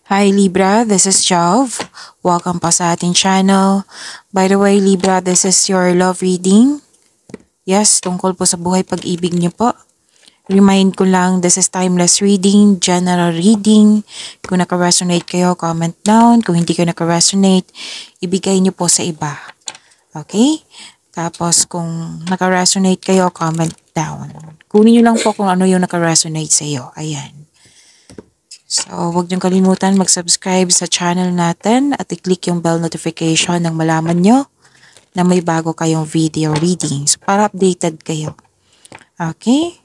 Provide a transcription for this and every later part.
Hi Libra, this is Jov. Welcome pa sa ating channel. By the way Libra, this is your love reading. Yes, tungkol po sa buhay pag-ibig niyo po. Remind ko lang, this is timeless reading, general reading. Kung naka-resonate kayo, comment down. Kung hindi kayo naka-resonate, ibigay niyo po sa iba. Okay? Tapos kung naka-resonate kayo, comment down. Kunin niyo lang po kung ano yung naka-resonate sa iyo. Ayan. So, huwag niyong kalimutan mag-subscribe sa channel natin at i-click yung bell notification nang malaman nyo na may bago kayong video readings para updated kayo. Okay?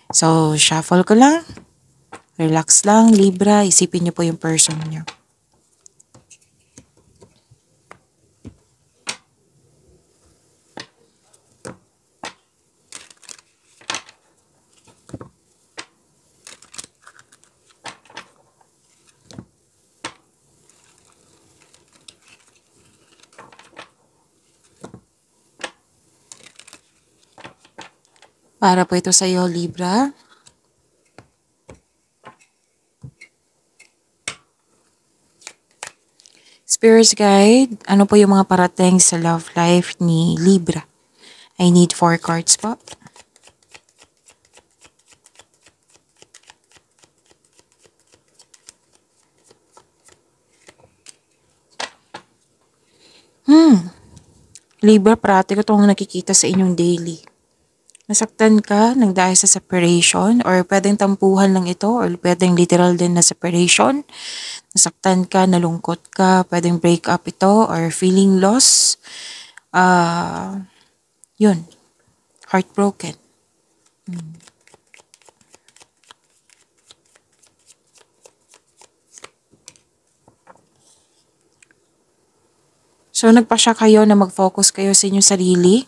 So, shuffle ko lang. Relax lang, Libra. Isipin niyo po yung person niyo. Para po ito sa iyo, Libra. Spirit's Guide, ano po yung mga parating sa love life ni Libra? I need 4 cards po. Libra, parati ko itong nakikita sa inyong daily. Nasaktan ka ng dahil sa separation or pwedeng tampuhan lang ito or pwedeng literal din na separation. Nasaktan ka, nalungkot ka, pwedeng break up ito or feeling loss. Yun, heartbroken. So nagpasya kayo na mag-focus kayo sa inyong sarili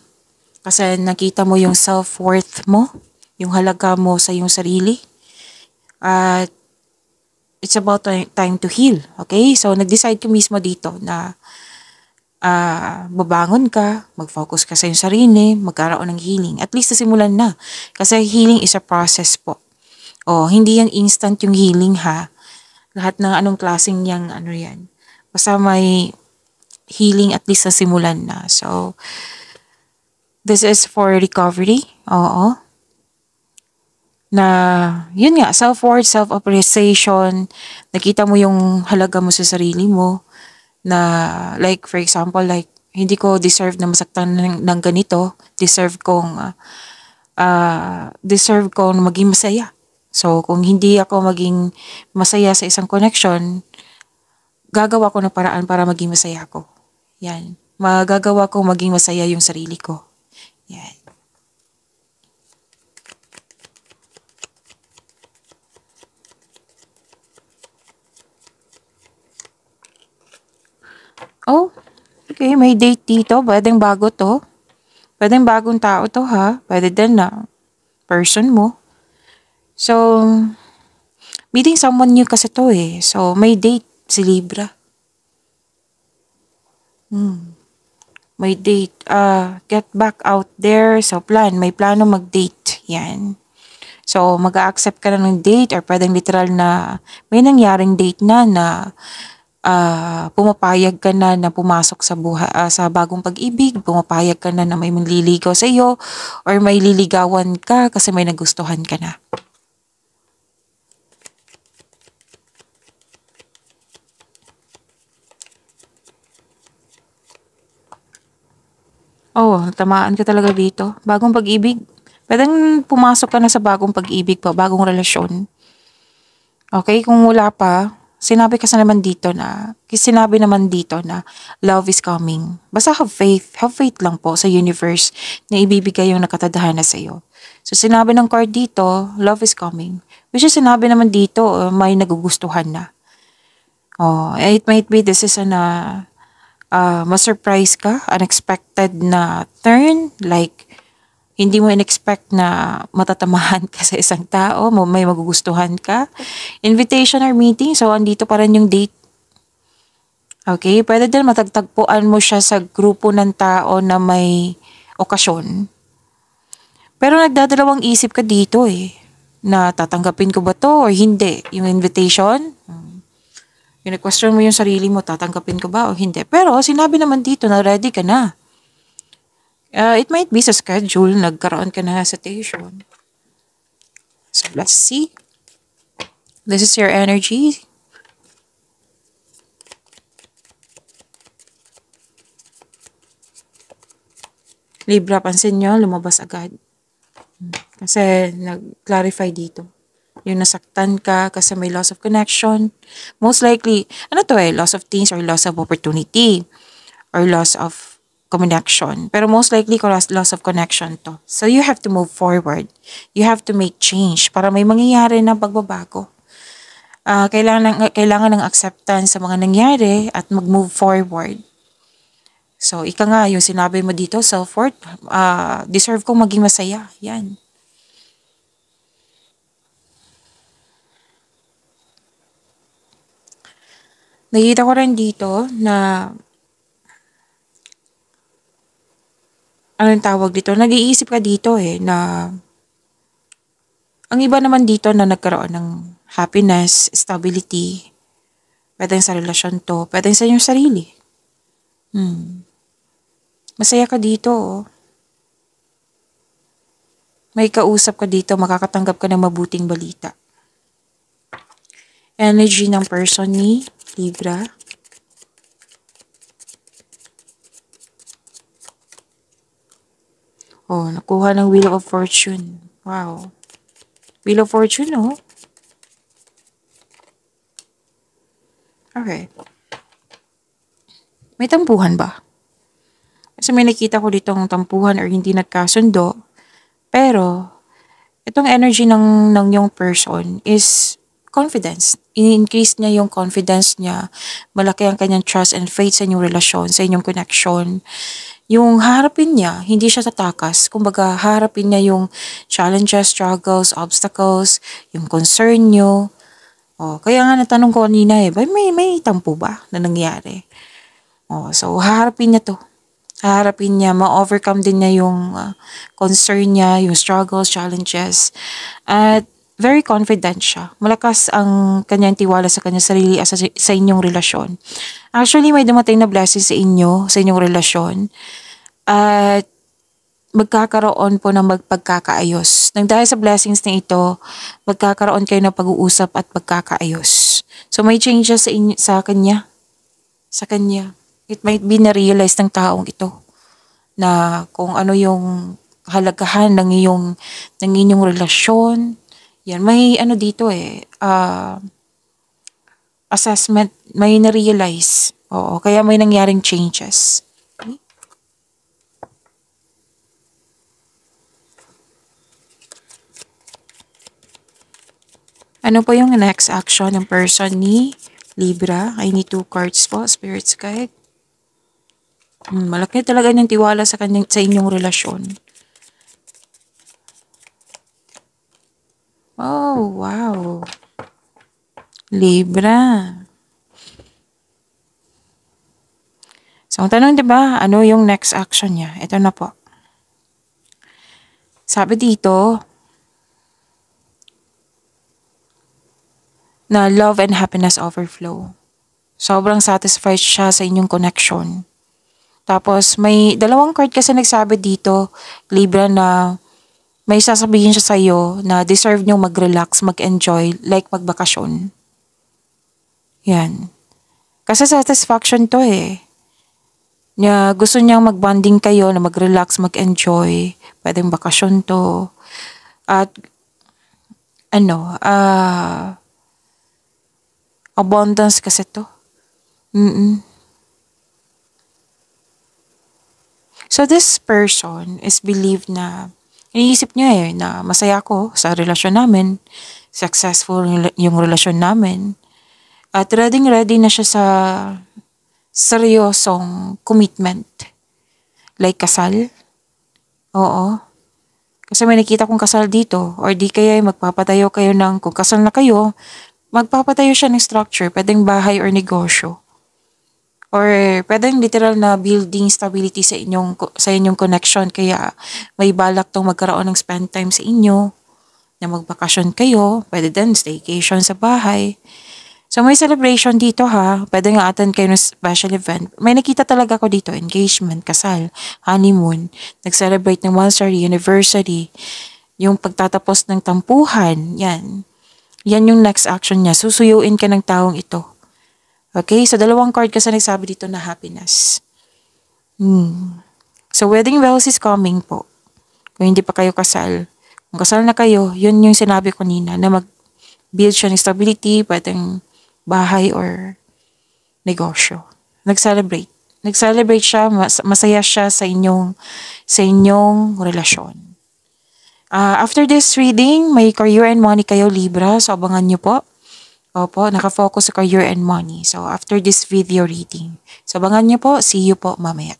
kasi nakita mo yung self-worth mo, yung halaga mo sa iyong sarili. At it's about time to heal, okay? So nag-decide ka mismo dito na babangon ka, mag-focus ka sa iyong sarili, magkaroon ng healing. At least nasimulan na kasi healing is a process po. Hindi yan instant yung healing ha. Lahat ng anong klaseng yang ano yan. Basta may healing at least nasimulan na. So, this is for recovery. Oo. Na, yun nga, self-worth, self-appreciation. Nakita mo yung halaga mo sa sarili mo. Na, like, for example, like, hindi ko deserve na masaktan ng ganito. Deserve kong maging masaya. So, kung hindi ako maging masaya sa isang connection, gagawa ko ng paraan para maging masaya ako. Yan. Magagawa ko maging masaya yung sarili ko. Yan. Oh, okay. May date dito. Pwedeng bago to. Pwedeng bagong tao to ha. Pwede din na person mo. So, meeting someone new kasi to eh. So, may date si Libra. May date. Get back out there. So, may plano mag-date. Yan. So, mag-accept ka na ng date or pwedeng literal na may nangyaring date na pumapayag ka na pumasok sa buhay, sa bagong pag-ibig, pumapayag ka na may manliligaw sa iyo or may liligawan ka kasi may nagustuhan ka na. Tamaan ka talaga dito. Bagong pag-ibig. Pwedeng pumasok ka na sa bagong pag-ibig pa, bagong relasyon. Okay, kung wala pa, sinabi naman dito na love is coming. Basta have faith lang po sa universe na ibibigay yung nakatadhana sa iyo. So sinabi ng card dito, love is coming. Which is sinabi naman dito, may nagugustuhan na. It might be this is ma-surprise ka, unexpected na turn, like hindi mo in-expect na matatamahan ka sa isang tao, may magugustuhan ka. Invitation or meeting, so andito pa rin yung date. Okay, pwede din matagtagpuan mo siya sa grupo ng tao na may okasyon. Pero nagdadalawang isip ka dito eh, na tatanggapin ko ba to or hindi, yung invitation. Kine-question mo yung sarili mo, tatanggapin ko ba o hindi. Pero sinabi naman dito na ready ka na. It might be sa schedule, nagkaroon ka na hesitation. So let's see. This is your energy. Libra, pansin nyo, lumabas agad. Kasi nag-clarify dito. Yung nasaktan ka kasi may loss of connection. Most likely, loss of things or loss of opportunity or loss of connection. Pero most likely, loss of connection to. So you have to move forward. You have to make change para may mangyayari na pagbabago. Kailangan ng acceptance sa mga nangyari at mag-move forward. So, ika nga, yung sinabi mo dito, self-worth, deserve kong maging masaya. Yan. Nakikita ko rin dito na, anong tawag dito? Nag-iisip ka dito na, ang iba naman dito na nagkaroon ng happiness, stability, pwedeng sa relasyon to, pwedeng sa inyong sarili. Masaya ka dito. May kausap ka dito, makakatanggap ka ng mabuting balita. Energy ng person ni Libra. Oh, nakuha ng Wheel of Fortune. Wow. Wheel of Fortune, oh. Okay. May tampuhan ba? Kasi may nakita ko ditong tampuhan or hindi nagkasundo. Pero, itong energy ng yung person is confidence. I-increase niya yung confidence niya. Malaki ang kanyang trust and faith sa inyong relasyon, sa inyong connection. Yung harapin niya, hindi siya tatakas. Kumbaga, harapin niya yung challenges, struggles, obstacles, yung concern niyo. Kaya nga natanong ko kanina may tampo ba na nangyari? So harapin niya to. Harapin niya, ma-overcome din niya yung concern niya, yung struggles, challenges. At very confident siya. Malakas ang kanyang tiwala sa kanyang sarili at sa inyong relasyon. Actually, may dumating na blessing sa inyo, sa inyong relasyon. At magkakaroon po ng pagkakaayos. Nang dahil sa blessings na ito, magkakaroon kayo ng pag-uusap at pagkakaayos. So may changes sa kanya. Sa kanya. It might be na-realize ng taong ito na kung ano yung halagahan ng inyong relasyon. Yan, may dito assessment, may na-realize. Oo, kaya may nangyaring changes. Okay? Ano po yung next action ng person ni Libra? I need 2 cards po, Spirit's Guide. Malaki talaga niyang tiwala sa inyong relasyon. Oh, wow. Libra. So, ang tanong, diba, ano yung next action niya? Ito na po. Sabi dito, na love and happiness overflow. Sobrang satisfied siya sa inyong connection. Tapos, may 2 card kasi nagsabi dito, Libra, na may sasabihin siya sa iyo na deserve niyong mag-relax, mag-enjoy, like magbakasyon. Yan. Kasi satisfaction to Na gusto niyang mag-bonding kayo, na mag-relax, mag-enjoy. Pwedeng bakasyon to. At, abundance kasi to. So this person is believed na, iniisip niya na masaya ako sa relasyon namin, successful yung relasyon namin, at ready na siya sa seryosong commitment. Like kasal. Oo. Kasi may nakita kong kasal dito, or di kaya magpapatayo kayo kung kasal na kayo, magpapatayo siya ng structure, pwedeng bahay or negosyo. Or pwedeng literal na building stability sa inyong connection. Kaya may balak tong magkaroon ng spend time sa inyo, na magbakasyon kayo, pwede din staycation sa bahay. So, may celebration dito ha. Pwede nga attend kayo ng special event. May nakita talaga ako dito. Engagement, kasal, honeymoon. Nag-celebrate ng 1-star anniversary. Yung pagtatapos ng tampuhan. Yan. Yan yung next action niya. Susuyuin ka ng taong ito. Okay? So, dalawang card kasi nagsabi dito na happiness. So, wedding bells is coming po. Kung hindi pa kayo kasal. Kung kasal na kayo, yun yung sinabi ko nina na mag-build siya ng stability, pwedeng bahay or negosyo. Nag-celebrate. Nag-celebrate siya, masaya siya sa inyong relasyon. After this reading, may career and money kayo, Libra. So, abangan nyo po. Opo, nakafocus sa career and money. So, after this video reading. So, abangan nyo po. See you po mamaya.